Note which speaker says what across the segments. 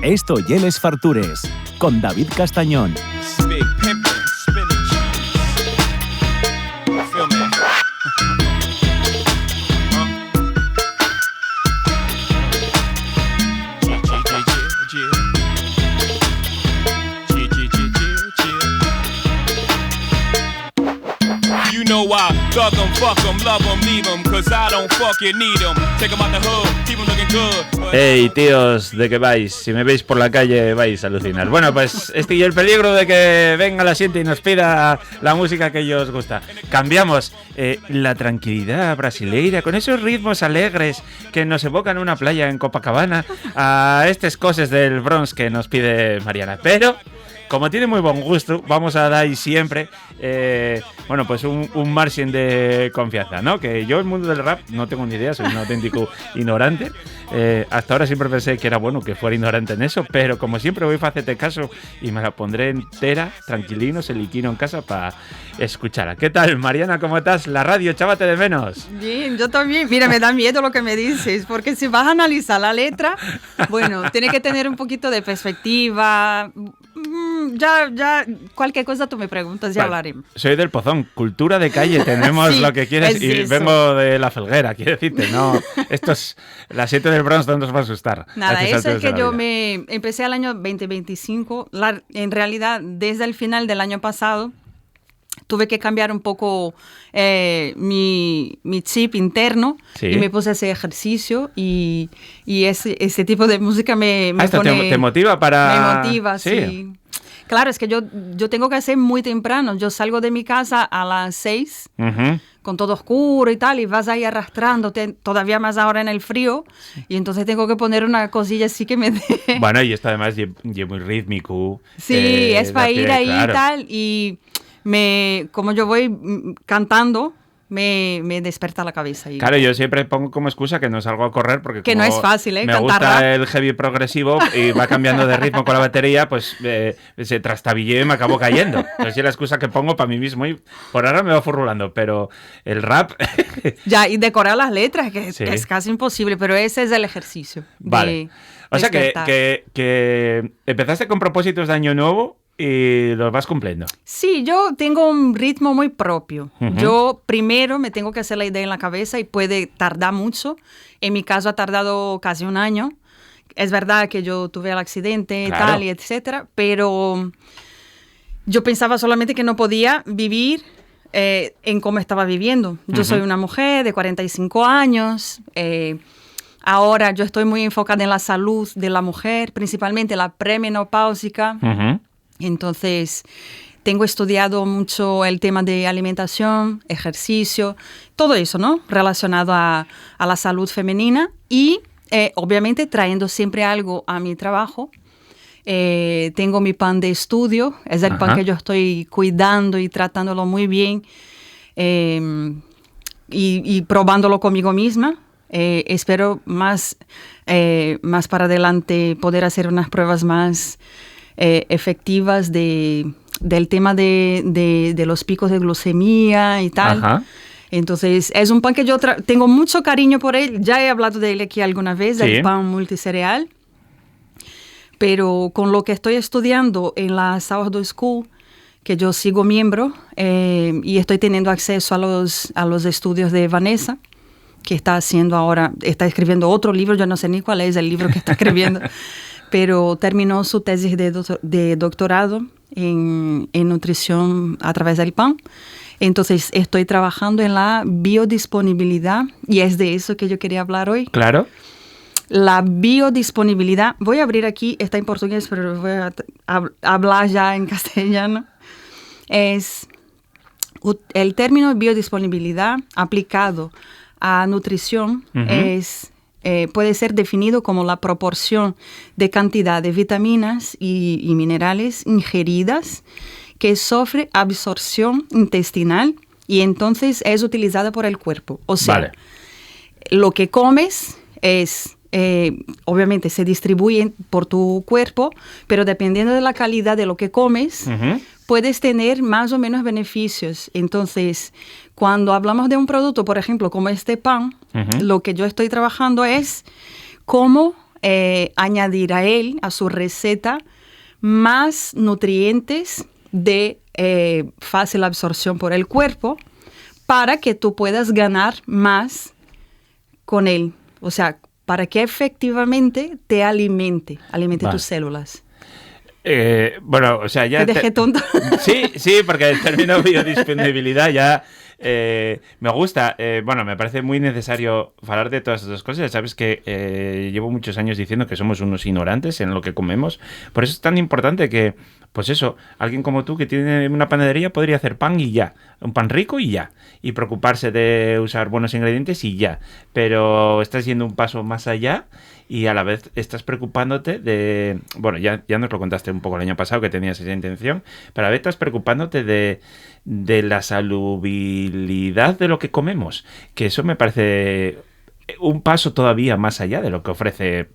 Speaker 1: Esto Yeles Fartures, con David Castañón.
Speaker 2: Know why, thug 'em, fuck 'em, love 'em, leave 'em, 'cause I don't fucking need 'em. Take 'em out the hood, keep 'em looking good.
Speaker 3: Hey, tíos, ¿de qué vais? Si me veis por la calle vais a alucinar. Bueno, pues y el peligro de que venga la gente y nos pida la música que ellos gusta. Cambiamos la tranquilidad brasileira con esos ritmos alegres que nos evocan una playa en Copacabana a estas cosas del Bronx que nos pide Mariana. Pero como tiene muy buen gusto, vamos a dar siempre, bueno, pues un margen de confianza, ¿no? Que yo el mundo del rap no tengo ni idea, soy un auténtico ignorante. Hasta ahora siempre pensé que era bueno que fuera ignorante en eso, pero como siempre voy a hacerte caso y me la pondré entera, tranquilino, seliquino en casa para escucharla. ¿Qué tal, Mariana? ¿Cómo estás? La radio, chábate de menos.
Speaker 4: Bien, yo también. Mira, me da miedo lo que me dices, porque si vas a analizar la letra, bueno, tiene que tener un poquito de perspectiva. Ya, cualquier cosa tú me preguntas, ya hablaremos.
Speaker 3: Soy del Pozón, cultura de calle, tenemos sí, lo que quieres y eso. Vengo de La Felguera, quiero decirte, no, esto es la 7 del Bronx, no nos va a asustar.
Speaker 4: Nada, eso es que yo me empecé el año 2025, en realidad desde el final del año pasado, tuve que cambiar un poco mi chip interno, sí, y me puse a hacer ejercicio y ese tipo de música me pone...
Speaker 3: ¿Te motiva para...?
Speaker 4: Me motiva, sí. Claro, es que yo tengo que hacer muy temprano. Yo salgo de mi casa a las 6, con todo oscuro y tal, y vas ahí arrastrándote, todavía más ahora en el frío, y entonces tengo que poner una cosilla así que me dé...
Speaker 3: Bueno, y esto además es muy rítmico.
Speaker 4: Sí, es para ir ahí, claro, y tal, y... como yo voy cantando, me desperta la cabeza.
Speaker 3: Claro, yo siempre pongo como excusa que no salgo a correr porque
Speaker 4: que no es fácil,
Speaker 3: me
Speaker 4: cantar
Speaker 3: gusta
Speaker 4: rap.
Speaker 3: El heavy progresivo y va cambiando de ritmo con la batería, pues se trastabillé y me acabo cayendo. Entonces es la excusa que pongo para mí mismo y por ahora me va furulando, pero el rap...
Speaker 4: Ya, y decorar las letras, que
Speaker 3: sí,
Speaker 4: es casi imposible, pero ese es el ejercicio.
Speaker 3: Vale. O sea que empezaste con propósitos de año nuevo y los vas cumpliendo.
Speaker 4: Sí, yo tengo un ritmo muy propio. Yo primero me tengo que hacer la idea en la cabeza y puede tardar mucho. En mi caso ha tardado casi un año. Es verdad que yo tuve el accidente, claro, tal y etcétera, pero yo pensaba solamente que no podía vivir en cómo estaba viviendo. Yo soy una mujer de 45 años. Ahora yo estoy muy enfocada en la salud de la mujer, principalmente la premenopáusica. Entonces, tengo estudiado mucho el tema de alimentación, ejercicio, todo eso, ¿no? Relacionado a la salud femenina y, obviamente, trayendo siempre algo a mi trabajo. Tengo mi pan de estudio, es el pan que yo estoy cuidando y tratándolo muy bien y probándolo conmigo misma. Espero más para adelante poder hacer unas pruebas más efectivas del tema de los picos de glucemia y tal. Entonces, es un pan que yo tengo mucho cariño por él. Ya he hablado de él aquí alguna vez, sí, el pan multicereal. Pero con lo que estoy estudiando en la Sourdough School, que yo sigo miembro, y estoy teniendo acceso a los estudios de Vanessa, que está escribiendo otro libro, yo no sé ni cuál es el libro que está escribiendo, pero terminó su tesis de doctorado en nutrición a través del pan. Entonces, estoy trabajando en la biodisponibilidad y es de eso que yo quería hablar hoy.
Speaker 3: Claro.
Speaker 4: La biodisponibilidad, voy a abrir aquí, está en portugués, pero voy a hablar ya en castellano. Es el término biodisponibilidad aplicado a nutrición puede ser definido como la proporción de cantidad de vitaminas y minerales ingeridas que sufre absorción intestinal y entonces es utilizada por el cuerpo. O sea, lo que comes es... obviamente se distribuye por tu cuerpo, pero dependiendo de la calidad de lo que comes, puedes tener más o menos beneficios. Entonces, cuando hablamos de un producto, por ejemplo, como este pan, lo que yo estoy trabajando es cómo añadir a su receta, más nutrientes de fácil absorción por el cuerpo para que tú puedas ganar más con él. O sea, para que efectivamente te alimente tus células.
Speaker 3: Bueno, o sea, ya...
Speaker 4: ¿Te dejé tonto?
Speaker 3: Sí, porque el término biodisponibilidad ya me gusta. Bueno, me parece muy necesario hablar de todas estas cosas. Sabes que llevo muchos años diciendo que somos unos ignorantes en lo que comemos. Por eso es tan importante que, pues eso, alguien como tú que tiene una panadería podría hacer pan y ya. Un pan rico y ya. Y preocuparse de usar buenos ingredientes y ya. Pero estás yendo un paso más allá y a la vez estás preocupándote de... Bueno, ya nos lo contaste un poco el año pasado que tenías esa intención, pero a la vez estás preocupándote de la salubridad de lo que comemos. Que eso me parece un paso todavía más allá de lo que ofrece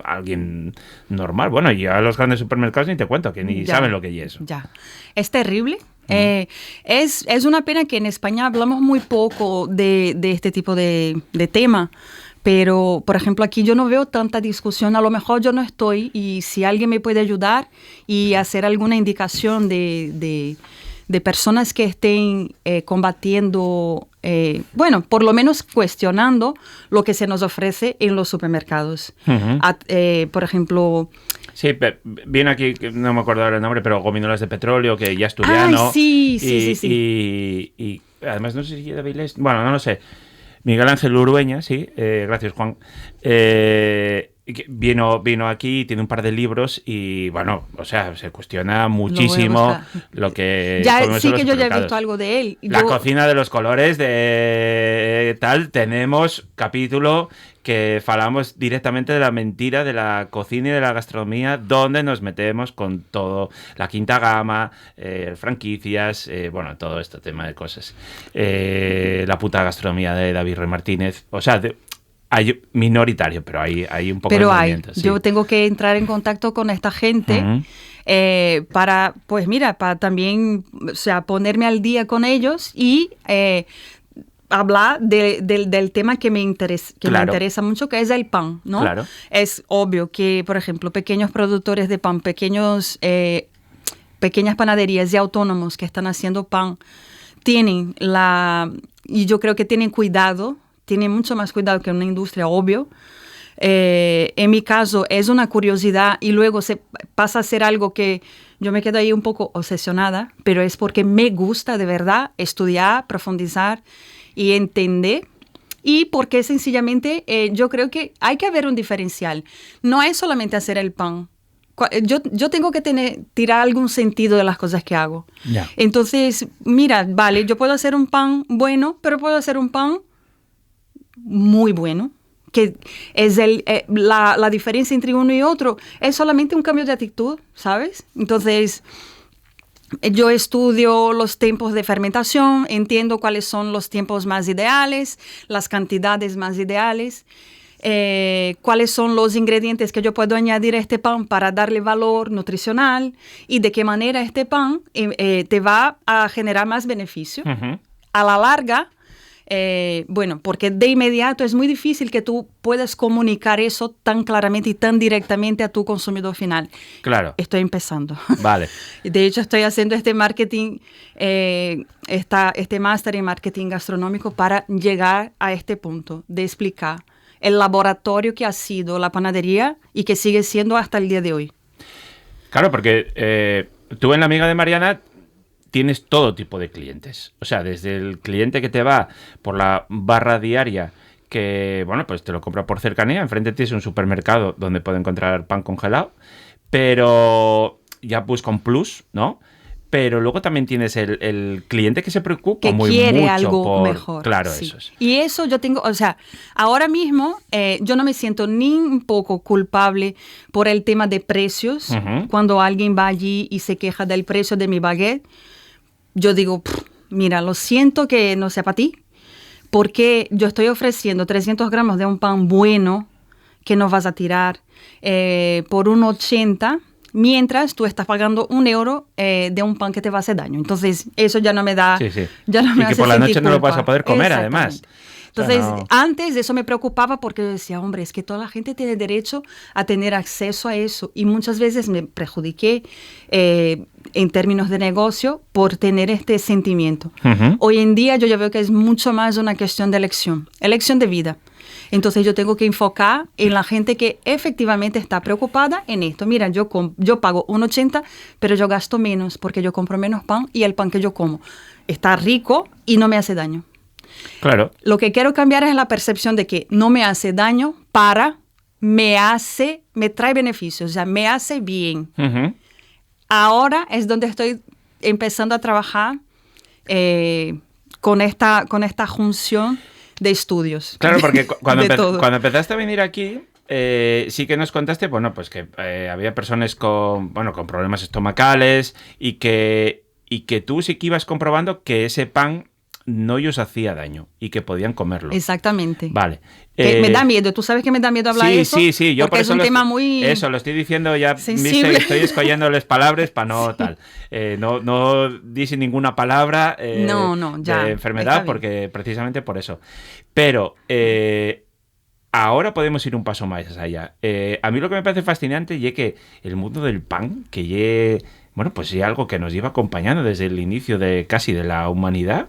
Speaker 3: alguien normal. Bueno, y a los grandes supermercados ni te cuento, que ni saben lo que es eso.
Speaker 4: Ya. Es terrible. Es una pena que en España hablamos muy poco de este tipo de tema. Pero, por ejemplo, aquí yo no veo tanta discusión. A lo mejor yo no estoy y si alguien me puede ayudar y hacer alguna indicación de personas que estén combatiendo, bueno, por lo menos cuestionando lo que se nos ofrece en los supermercados. Por ejemplo...
Speaker 3: Sí, viene aquí, no me acuerdo ahora el nombre, pero Gominolas de Petróleo, que ya asturiano.
Speaker 4: Sí.
Speaker 3: Y además no sé si de Avilés, bueno, no lo sé. Miguel Ángel Urueña, sí, gracias Juan, vino aquí, tiene un par de libros y bueno, o sea, se cuestiona muchísimo lo que...
Speaker 4: Ya, sí que yo ya he visto algo de él.
Speaker 3: La cocina de los colores de tal, tenemos capítulo que falamos directamente de la mentira de la cocina y de la gastronomía, donde nos metemos con todo, la quinta gama, franquicias, bueno, todo este tema de cosas. La puta gastronomía de David Rey Martínez, o sea, hay minoritario, pero hay un poco de movimiento. Sí.
Speaker 4: Yo tengo que entrar en contacto con esta gente para, pues mira, para también, o sea, ponerme al día con ellos y... hablar del tema que me interesa mucho, que es el pan, ¿no?
Speaker 3: Claro.
Speaker 4: Es obvio que, por ejemplo, pequeños productores de pan, pequeñas panaderías y autónomos que están haciendo pan, y yo creo que tienen mucho más cuidado que una industria, obvio. En mi caso es una curiosidad y luego se pasa a ser algo que yo me quedo ahí un poco obsesionada, pero es porque me gusta de verdad estudiar, profundizar y entender, y porque sencillamente yo creo que hay que haber un diferencial. No es solamente hacer el pan. Yo tengo que tirar algún sentido de las cosas que hago.
Speaker 3: Yeah.
Speaker 4: Entonces, mira, vale, yo puedo hacer un pan bueno, pero puedo hacer un pan muy bueno, que es la diferencia entre uno y otro. Es solamente un cambio de actitud, ¿sabes? Entonces... Yo estudio los tiempos de fermentación, entiendo cuáles son los tiempos más ideales, las cantidades más ideales, cuáles son los ingredientes que yo puedo añadir a este pan para darle valor nutricional y de qué manera este pan te va a generar más beneficio. Uh-huh. A la larga, bueno, porque de inmediato es muy difícil que tú puedas comunicar eso tan claramente y tan directamente a tu consumidor final.
Speaker 3: Claro.
Speaker 4: Estoy empezando.
Speaker 3: Vale.
Speaker 4: De hecho, estoy haciendo este marketing, este máster en marketing gastronómico para llegar a este punto de explicar el laboratorio que ha sido la panadería y que sigue siendo hasta el día de hoy.
Speaker 3: Claro, porque tú en La Amiga de Mariana tienes todo tipo de clientes. O sea, desde el cliente que te va por la barra diaria, que, bueno, pues te lo compra por cercanía. Enfrente tienes un supermercado donde puede encontrar pan congelado, pero ya busca un plus, ¿no? Pero luego también tienes el cliente que se preocupa
Speaker 4: que
Speaker 3: muy
Speaker 4: quiere
Speaker 3: mucho
Speaker 4: algo
Speaker 3: por...
Speaker 4: mejor.
Speaker 3: Claro,
Speaker 4: sí.
Speaker 3: eso es.
Speaker 4: Y eso yo tengo, o sea, ahora mismo yo no me siento ni un poco culpable por el tema de precios. Uh-huh. Cuando alguien va allí y se queja del precio de mi baguette, yo digo, mira, lo siento que no sea para ti, porque yo estoy ofreciendo 300 gramos de un pan bueno que no vas a tirar por 1,80, mientras tú estás pagando €1 de un pan que te va a hacer daño. Entonces, eso ya no me da...
Speaker 3: Sí, sí.
Speaker 4: Ya no me
Speaker 3: y que
Speaker 4: hace
Speaker 3: por la noche
Speaker 4: sentir
Speaker 3: no lo
Speaker 4: culpa.
Speaker 3: vas a poder comer, además.
Speaker 4: Entonces,
Speaker 3: Claro.
Speaker 4: antes eso me preocupaba porque yo decía, hombre, es que toda la gente tiene derecho a tener acceso a eso. Y muchas veces me perjudiqué en términos de negocio por tener este sentimiento.
Speaker 3: Ujú.
Speaker 4: Hoy en día yo ya veo que es mucho más una cuestión de elección de vida. Entonces yo tengo que enfocar en la gente que efectivamente está preocupada en esto. Mira, yo pago 1,80, pero yo gasto menos porque yo compro menos pan y el pan que yo como está rico y no me hace daño.
Speaker 3: Claro.
Speaker 4: Lo que quiero cambiar es la percepción de que no me hace daño me trae beneficios, o sea, me hace bien.
Speaker 3: Ujú.
Speaker 4: Ahora es donde estoy empezando a trabajar con esta junción de estudios.
Speaker 3: Claro, porque cuando
Speaker 4: de todo.
Speaker 3: cuando empezaste a venir aquí, sí que nos contaste, bueno, pues que había personas con problemas estomacales y que tú sí que ibas comprobando que ese pan no os hacía daño y que podían comerlo.
Speaker 4: Exactamente.
Speaker 3: Vale.
Speaker 4: Que me da miedo. ¿Tú sabes que me da miedo hablar de eso?
Speaker 3: Sí. Yo
Speaker 4: porque
Speaker 3: por
Speaker 4: es
Speaker 3: eso
Speaker 4: un tema muy...
Speaker 3: Eso, lo estoy diciendo ya.
Speaker 4: sensible.
Speaker 3: Viste, estoy escogiéndoles palabras para no tal. No dice ninguna palabra
Speaker 4: No, ya,
Speaker 3: de
Speaker 4: está
Speaker 3: enfermedad
Speaker 4: bien.
Speaker 3: porque precisamente por eso. Pero ahora podemos ir un paso más allá. A mí lo que me parece fascinante es que el mundo del pan, que pues es algo que nos lleva acompañando desde el inicio de casi de la humanidad,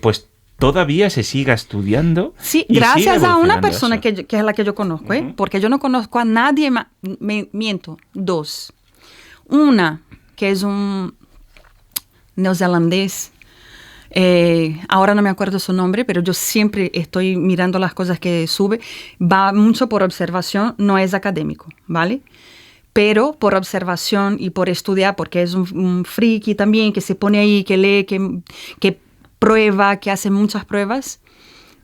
Speaker 3: pues todavía se siga estudiando.
Speaker 4: Sí,
Speaker 3: y
Speaker 4: gracias
Speaker 3: sigue
Speaker 4: a una
Speaker 3: evolucionando
Speaker 4: persona
Speaker 3: eso.
Speaker 4: que es la que yo conozco,
Speaker 3: Ujú.
Speaker 4: porque yo no conozco a nadie más. Miento, dos. Una, que es un neozelandés. Ahora no me acuerdo su nombre, pero yo siempre estoy mirando las cosas que sube. Va mucho por observación, no es académico, ¿vale? Pero por observación y por estudiar, porque es un friki también, que se pone ahí, que lee, que prueba, que hace muchas pruebas.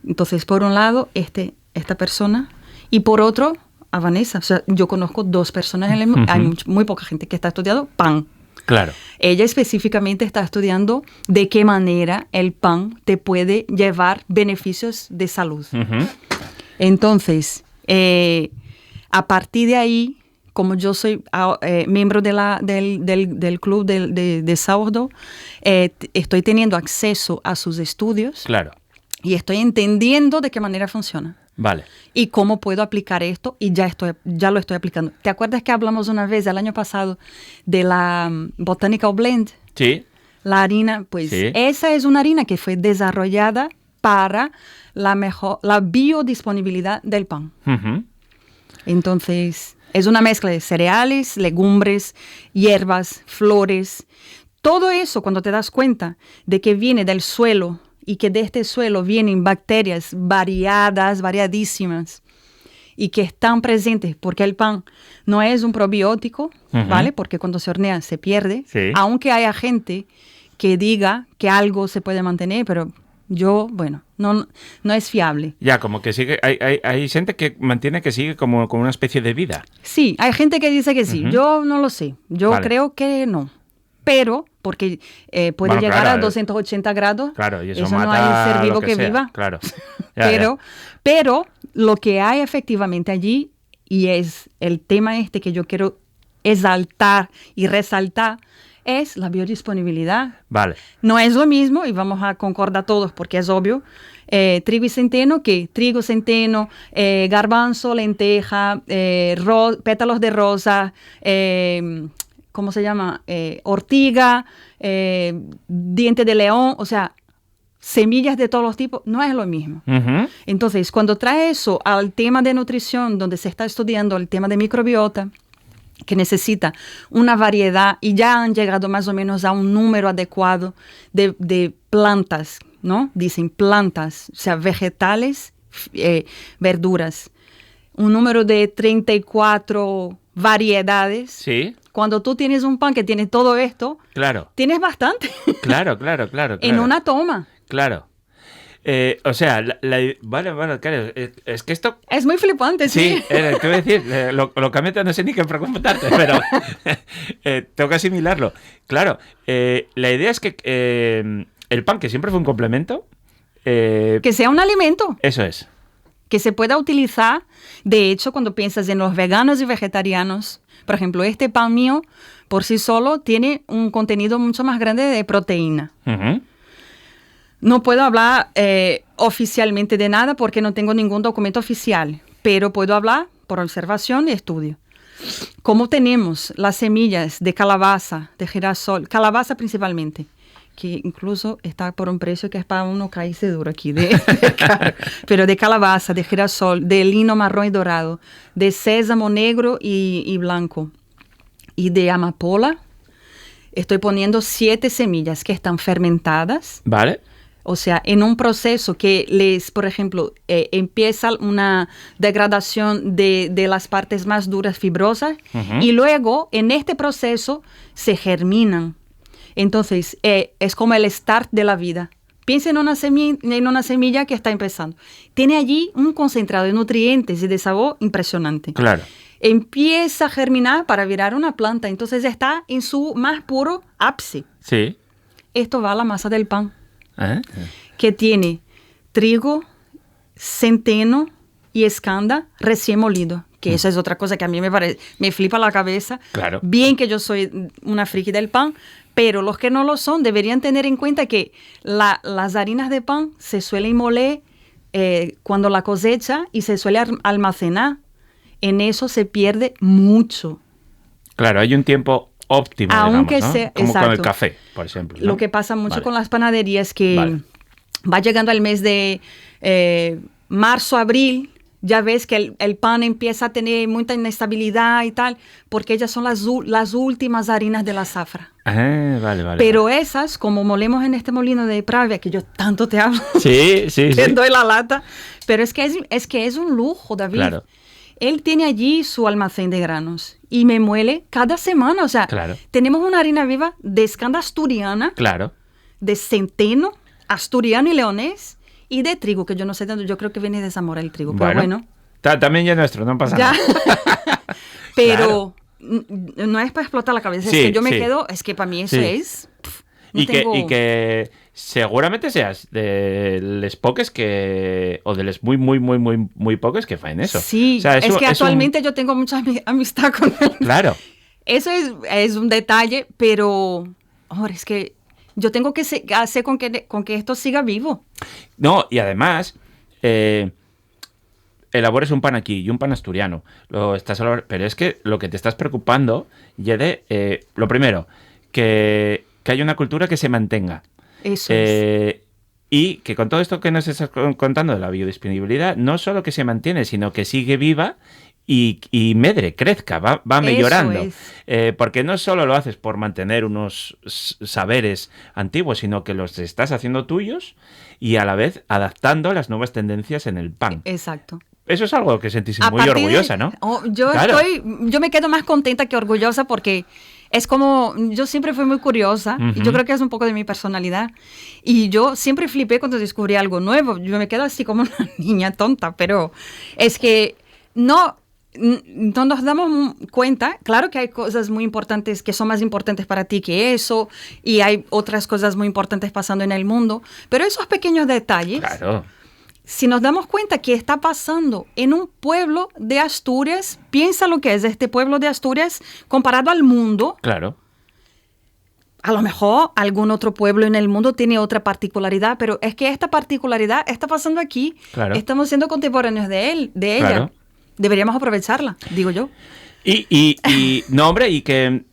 Speaker 4: Entonces, por un lado, esta persona, y por otro, a Vanessa. O sea, yo conozco dos personas en el mundo. Hay muy poca gente que está estudiando pan.
Speaker 3: Claro.
Speaker 4: Ella específicamente está estudiando de qué manera el pan te puede llevar beneficios de salud.
Speaker 3: Ujú.
Speaker 4: Entonces, a partir de ahí, como yo soy miembro del club de Sourdough, estoy teniendo acceso a sus estudios
Speaker 3: Claro.
Speaker 4: y estoy entendiendo de qué manera funciona.
Speaker 3: Vale.
Speaker 4: Y cómo puedo aplicar esto, y ya lo estoy aplicando. ¿Te acuerdas que hablamos una vez, el año pasado, de la Botanical Blend?
Speaker 3: Sí.
Speaker 4: La harina, pues
Speaker 3: Sí.
Speaker 4: esa es una harina que fue desarrollada para la biodisponibilidad del pan.
Speaker 3: Ujú.
Speaker 4: Entonces, es una mezcla de cereales, legumbres, hierbas, flores. Todo eso, cuando te das cuenta de que viene del suelo y que de este suelo vienen bacterias variadísimas, y que están presentes, porque el pan no es un probiótico,
Speaker 3: Ujú.
Speaker 4: ¿vale? Porque cuando se hornea se pierde,
Speaker 3: Sí.
Speaker 4: aunque haya gente que diga que algo se puede mantener, pero no es fiable.
Speaker 3: Ya, como que sigue. Hay gente que mantiene que sigue como una especie de vida.
Speaker 4: Sí, hay gente que dice que sí.
Speaker 3: Ujú.
Speaker 4: Yo no lo sé. Yo
Speaker 3: Vale.
Speaker 4: creo que no. Pero, porque puede
Speaker 3: Bueno,
Speaker 4: llegar
Speaker 3: claro,
Speaker 4: a 280 grados.
Speaker 3: Claro, y eso
Speaker 4: no
Speaker 3: mata
Speaker 4: hay ser vivo
Speaker 3: lo
Speaker 4: que
Speaker 3: sea.
Speaker 4: viva.
Speaker 3: Claro. Ya.
Speaker 4: Pero lo que hay efectivamente allí, y es el tema que yo quiero exaltar y resaltar, es la biodisponibilidad.
Speaker 3: Vale.
Speaker 4: No es lo mismo, y vamos a concordar todos porque es obvio, trigo y centeno que trigo, centeno, garbanzo, lenteja, pétalos de rosa, ¿cómo se llama? Ortiga, diente de león, o sea, semillas de todos los tipos, no es lo mismo.
Speaker 3: Ujú.
Speaker 4: Entonces, cuando trae eso al tema de nutrición, donde se está estudiando el tema de microbiota, que necesita una variedad, y ya han llegado más o menos a un número adecuado de plantas, ¿no? Dicen plantas, o sea, vegetales, verduras. Un número de 34 variedades.
Speaker 3: Sí.
Speaker 4: Cuando tú tienes un pan que tiene todo esto,
Speaker 3: Claro.
Speaker 4: tienes bastante
Speaker 3: Claro.
Speaker 4: en una toma.
Speaker 3: Claro. O sea, vale, claro. Es que esto.
Speaker 4: Es muy flipante, sí.
Speaker 3: Sí, te voy a decir, lo cambié, no sé ni qué preguntarte, pero tengo que asimilarlo. Claro, la idea es que el pan, que siempre fue un complemento,
Speaker 4: Que sea un alimento
Speaker 3: eso es.
Speaker 4: que se pueda utilizar. De hecho, cuando piensas en los veganos y vegetarianos, por ejemplo, este pan mío por sí solo tiene un contenido mucho más grande de proteína.
Speaker 3: Ujú.
Speaker 4: No puedo hablar oficialmente de nada porque no tengo ningún documento oficial, pero puedo hablar por observación y estudio. Como tenemos las semillas de calabaza, de girasol, calabaza principalmente, que incluso está por un precio que es para uno caerse duro aquí, de caro, pero de calabaza, de girasol, de lino marrón y dorado, de sésamo negro y blanco, y de amapola, estoy poniendo 7 semillas que están fermentadas.
Speaker 3: Vale.
Speaker 4: O sea, en un proceso que les, por ejemplo, empieza una degradación de las partes más duras, fibrosas, y luego en este proceso se germinan. Entonces, es como el start de la vida. Piensa en una semilla que está empezando. Tiene allí un concentrado de nutrientes y de sabor impresionante.
Speaker 3: Claro.
Speaker 4: Empieza a germinar para virar una planta. Entonces, está en su más puro ápice.
Speaker 3: Sí.
Speaker 4: Esto va a la masa del pan.
Speaker 3: ¿Eh?
Speaker 4: Que tiene trigo, centeno y escanda recién molido. Que eso es otra cosa que a mí me flipa la cabeza.
Speaker 3: Claro.
Speaker 4: Bien que yo soy una friki del pan, pero los que no lo son deberían tener en cuenta que las harinas de pan se suelen moler cuando la cosecha y se suele almacenar. En eso se pierde mucho.
Speaker 3: Claro, hay un tiempo óptimo,
Speaker 4: Aunque
Speaker 3: digamos, ¿no?
Speaker 4: sea,
Speaker 3: Como
Speaker 4: exacto.
Speaker 3: con el café, por ejemplo, ¿no?
Speaker 4: Lo que pasa mucho
Speaker 3: Vale.
Speaker 4: con las panaderías que
Speaker 3: Vale.
Speaker 4: va llegando el mes de marzo, abril, ya ves que el pan empieza a tener mucha inestabilidad y tal, porque ellas son las últimas harinas de la zafra.
Speaker 3: Vale.
Speaker 4: Pero esas, como molemos en este molino de Pravia, que yo tanto te hablo,
Speaker 3: Sí.
Speaker 4: te doy la lata, pero es que es un lujo, David.
Speaker 3: Claro.
Speaker 4: Él tiene allí su almacén de granos y me muele cada semana. O sea,
Speaker 3: Claro.
Speaker 4: tenemos una harina viva de escanda asturiana,
Speaker 3: Claro.
Speaker 4: de centeno, asturiano y leonés, y de trigo, que yo no sé tanto, yo creo que viene de Zamora el trigo, pero bueno.
Speaker 3: También ya es nuestro, no pasa
Speaker 4: Ya.
Speaker 3: nada.
Speaker 4: Pero no es para explotar la cabeza,
Speaker 3: Sí,
Speaker 4: es que yo me
Speaker 3: sí.
Speaker 4: quedo, es que para mí eso
Speaker 3: Sí.
Speaker 4: es... no
Speaker 3: Y
Speaker 4: tengo-
Speaker 3: que seguramente seas de los poques que... O de los muy poques que faen eso.
Speaker 4: Sí,
Speaker 3: O sea,
Speaker 4: es que actualmente yo tengo mucha amistad con él.
Speaker 3: Claro.
Speaker 4: Eso es un detalle, pero, hombre, es que yo tengo que hacer con que esto siga vivo.
Speaker 3: No, y además... elabores un pan aquí y un pan asturiano. Pero es que lo que te estás preocupando, Yede, lo primero, que haya una cultura que se mantenga.
Speaker 4: Eso es.
Speaker 3: Y que con todo esto que nos estás contando de la biodisponibilidad, no solo que se mantiene, sino que sigue viva y medre, crezca, va mejorando.
Speaker 4: es.
Speaker 3: Porque no solo lo haces por mantener unos saberes antiguos, sino que los estás haciendo tuyos y a la vez adaptando a las nuevas tendencias en el pan.
Speaker 4: Exacto.
Speaker 3: Eso es algo que sentís
Speaker 4: A
Speaker 3: muy
Speaker 4: partir de-
Speaker 3: orgullosa, ¿no?
Speaker 4: Yo
Speaker 3: Claro.
Speaker 4: yo me quedo más contenta que orgullosa porque es como, yo siempre fui muy curiosa y yo
Speaker 3: Ujú.
Speaker 4: creo que es un poco de mi personalidad y yo siempre flipé cuando descubrí algo nuevo. Yo me quedo así como una niña tonta, pero es que no nos damos cuenta, claro que hay cosas muy importantes que son más importantes para ti que eso y hay otras cosas muy importantes pasando en el mundo, pero esos pequeños detalles,
Speaker 3: Claro.
Speaker 4: si nos damos cuenta que está pasando en un pueblo de Asturias, piensa lo que es este pueblo de Asturias comparado al mundo.
Speaker 3: Claro.
Speaker 4: A lo mejor algún otro pueblo en el mundo tiene otra particularidad, pero es que esta particularidad está pasando aquí.
Speaker 3: Claro.
Speaker 4: Estamos siendo contemporáneos de ella.
Speaker 3: Claro.
Speaker 4: Deberíamos aprovecharla, digo yo.
Speaker 3: Y no, hombre, y que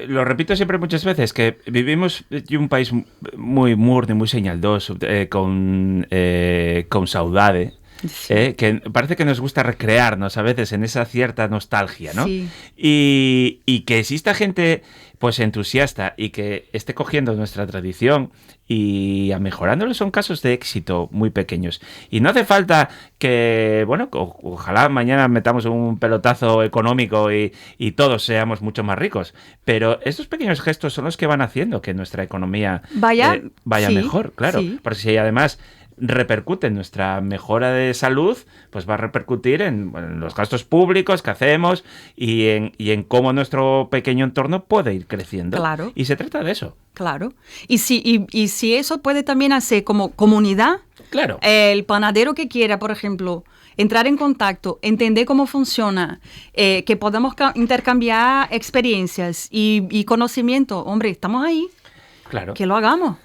Speaker 3: lo repito siempre muchas veces, que vivimos en un país muy murdo, muy señaldoso, con saudade,
Speaker 4: Sí.
Speaker 3: que parece que nos gusta recrearnos a veces en esa cierta nostalgia, ¿no?
Speaker 4: Sí.
Speaker 3: Y que exista gente pues entusiasta y que esté cogiendo nuestra tradición y mejorándolo son casos de éxito muy pequeños. Y no hace falta que, bueno, ojalá mañana metamos un pelotazo económico y todos seamos mucho más ricos. Pero estos pequeños gestos son los que van haciendo que nuestra economía vaya
Speaker 4: sí,
Speaker 3: mejor, claro.
Speaker 4: sí.
Speaker 3: Porque si además repercute en nuestra mejora de salud, pues va a repercutir en los gastos públicos que hacemos y en cómo nuestro pequeño entorno puede ir creciendo.
Speaker 4: Claro.
Speaker 3: Y se trata de eso.
Speaker 4: Claro. Y si eso puede también hacer como comunidad,
Speaker 3: Claro.
Speaker 4: el panadero que quiera, por ejemplo, entrar en contacto, entender cómo funciona, que podamos intercambiar experiencias y conocimiento, hombre, estamos ahí,
Speaker 3: Claro.
Speaker 4: que lo hagamos.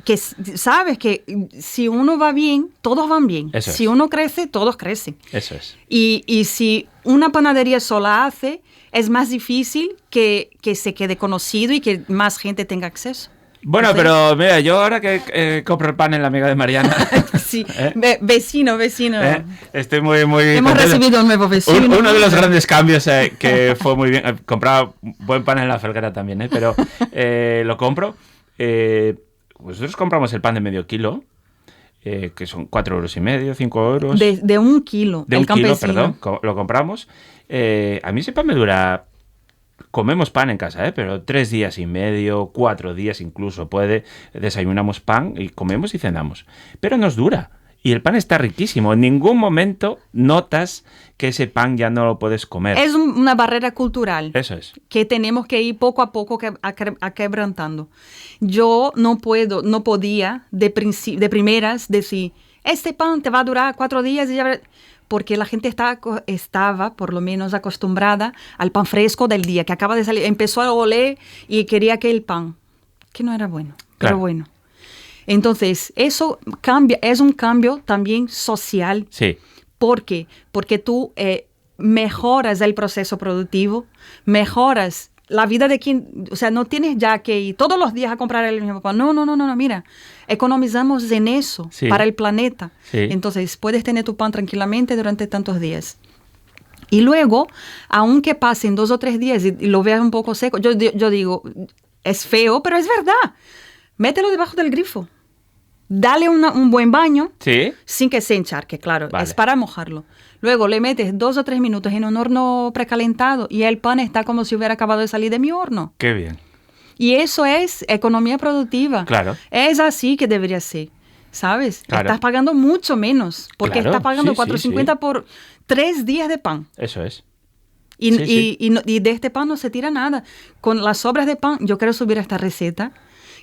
Speaker 4: que sabes que si uno va bien, todos van bien.
Speaker 3: Eso
Speaker 4: si
Speaker 3: es.
Speaker 4: uno crece, todos crecen.
Speaker 3: Eso es.
Speaker 4: Y si una panadería sola hace, es más difícil que se quede conocido y que más gente tenga acceso.
Speaker 3: Bueno,
Speaker 4: Entonces,
Speaker 3: pero mira, yo ahora que compro el pan en la amiga de Mariana,
Speaker 4: sí, vecino.
Speaker 3: estoy muy
Speaker 4: Hemos
Speaker 3: contento.
Speaker 4: recibido un nuevo vecino.
Speaker 3: Uno de los grandes cambios que fue muy bien. Compraba buen pan en la Felguera también, pero lo compro. Nosotros compramos el pan de medio kilo, que son 4,5 euros, 5 euros.
Speaker 4: De 1 kilo.
Speaker 3: De
Speaker 4: el
Speaker 3: 1 kilo,
Speaker 4: campesino.
Speaker 3: perdón, lo compramos. A mí ese pan me dura... Comemos pan en casa, pero 3 días y medio, 4 días incluso desayunamos pan y comemos y cenamos. Pero nos dura. Y el pan está riquísimo. En ningún momento notas que ese pan ya no lo puedes comer.
Speaker 4: Es una barrera cultural.
Speaker 3: Eso es.
Speaker 4: Que tenemos que ir poco a poco quebrantando. Yo no podía de primeras decir, este pan te va a durar 4 días y ya... Porque la gente estaba, por lo menos, acostumbrada al pan fresco del día, que acaba de salir, empezó a oler y quería aquel pan, que no era bueno, pero
Speaker 3: Claro.
Speaker 4: bueno. Entonces, eso cambia, es un cambio también social.
Speaker 3: Sí.
Speaker 4: ¿Por qué? Porque tú mejoras el proceso productivo, mejoras la vida de quien, o sea, no tienes ya que ir todos los días a comprar el mismo pan. No, mira, economizamos en eso
Speaker 3: Sí.
Speaker 4: para el planeta.
Speaker 3: Sí.
Speaker 4: Entonces, puedes tener tu pan tranquilamente durante tantos días. Y luego, aunque pasen 2 o 3 días y lo veas un poco seco, yo digo, es feo, pero es verdad. Mételo debajo del grifo. Dale un buen baño.
Speaker 3: ¿Sí?
Speaker 4: Sin que se encharque, claro,
Speaker 3: Vale.
Speaker 4: es para mojarlo. Luego le metes 2 o 3 minutos en un horno precalentado y el pan está como si hubiera acabado de salir de mi horno.
Speaker 3: Qué bien.
Speaker 4: Y eso es economía productiva.
Speaker 3: Claro.
Speaker 4: Es así que debería ser, ¿sabes?
Speaker 3: Claro.
Speaker 4: Estás pagando mucho menos porque
Speaker 3: Claro,
Speaker 4: estás pagando
Speaker 3: sí,
Speaker 4: 4,50
Speaker 3: sí.
Speaker 4: por 3 días de pan.
Speaker 3: Eso es.
Speaker 4: Y,
Speaker 3: Sí, sí.
Speaker 4: y de este pan no se tira nada. Con las sobras de pan, yo quiero subir esta receta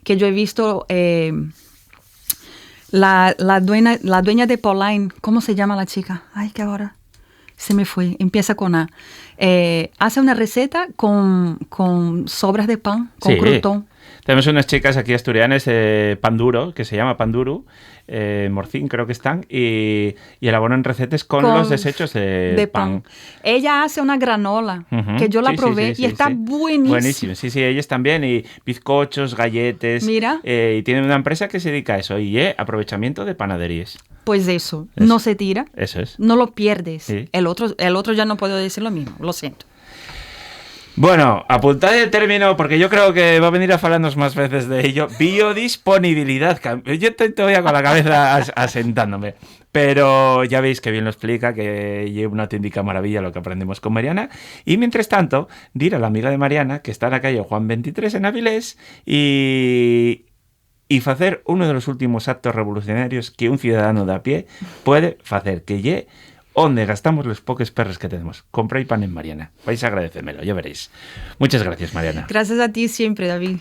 Speaker 4: que yo he visto... La dueña de Pauline, ¿cómo se llama la chica? Ay, que ahora se me fue. Empieza con A. Hace una receta con sobras de pan, con
Speaker 3: Sí.
Speaker 4: croutón.
Speaker 3: Tenemos unas chicas aquí asturianas, pan duro, que se llama pan duro, Morcín creo que están, y elaboran recetas con los desechos de pan.
Speaker 4: Ella hace una granola,
Speaker 3: Ujú.
Speaker 4: que yo la
Speaker 3: Sí, sí,
Speaker 4: probé
Speaker 3: sí,
Speaker 4: y
Speaker 3: sí,
Speaker 4: está
Speaker 3: sí.
Speaker 4: buenísima.
Speaker 3: Buenísimo, sí, ellos también, y bizcochos, galletes.
Speaker 4: Mira.
Speaker 3: Y tienen una empresa que se dedica a eso, y aprovechamiento de panaderías.
Speaker 4: Pues eso,
Speaker 3: Eso.
Speaker 4: no se tira,
Speaker 3: Eso es.
Speaker 4: no lo pierdes.
Speaker 3: Sí.
Speaker 4: El otro ya no puedo decir lo mismo, lo siento.
Speaker 3: Bueno, apuntad el término, porque yo creo que va a venir a falarnos más veces de ello. Biodisponibilidad. Yo estoy todavía con la cabeza asentándome. Pero ya veis que bien lo explica, que lleva una auténtica maravilla lo que aprendemos con Mariana. Y mientras tanto, dir a la amiga de Mariana, que está en la calle Juan 23 en Avilés, y hacer uno de los últimos actos revolucionarios que un ciudadano de a pie puede hacer, que lle donde gastamos los pocos perros que tenemos. Compráis pan en Mariana. Vais a agradecérmelo, ya veréis. Muchas gracias, Mariana.
Speaker 4: Gracias a ti siempre, David.